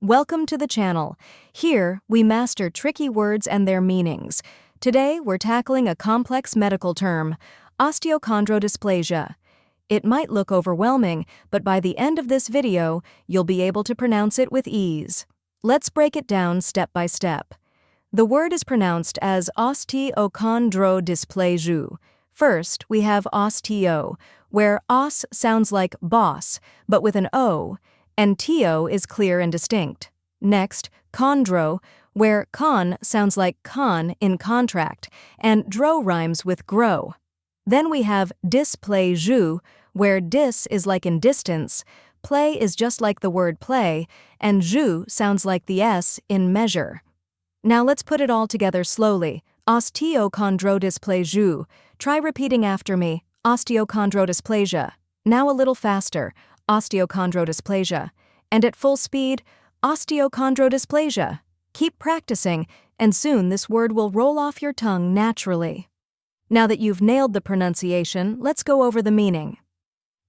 Welcome to the channel. Here, we master tricky words and their meanings. Today, we're tackling a complex medical term, osteochondrodysplasia. It might look overwhelming, but by the end of this video, you'll be able to pronounce it with ease. Let's break it down step by step. The word is pronounced as osteochondrodysplasia. First, we have osteo, where os sounds like boss, but with an o, and tio is clear and distinct. Next, chondro, where con sounds like con in contract, and dro rhymes with grow. Then we have dysplasia, where dis is like in distance, play is just like the word play, and jus sounds like the s in measure. Now let's put it all together slowly. Osteochondrodysplasia. Try repeating after me. Osteochondrodysplasia. Now a little faster. Osteochondrodysplasia. And at full speed, osteochondrodysplasia. Keep practicing, and soon this word will roll off your tongue naturally. Now that you've nailed the pronunciation, let's go over the meaning.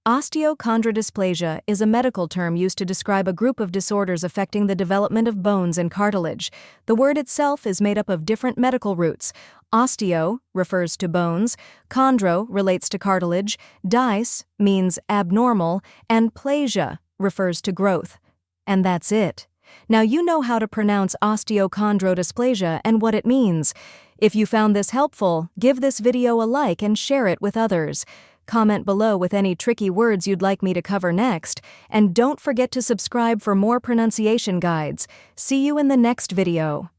Osteochondrodysplasia is a medical term used to describe a group of disorders affecting the development of bones and cartilage. The word itself is made up of different medical roots. Osteo refers to bones, chondro relates to cartilage, dys means abnormal, and plasia refers to growth. And that's it. Now you know how to pronounce osteochondrodysplasia and what it means. If you found this helpful, give this video a like and share it with others. Comment below with any tricky words you'd like me to cover next, and don't forget to subscribe for more pronunciation guides. See you in the next video.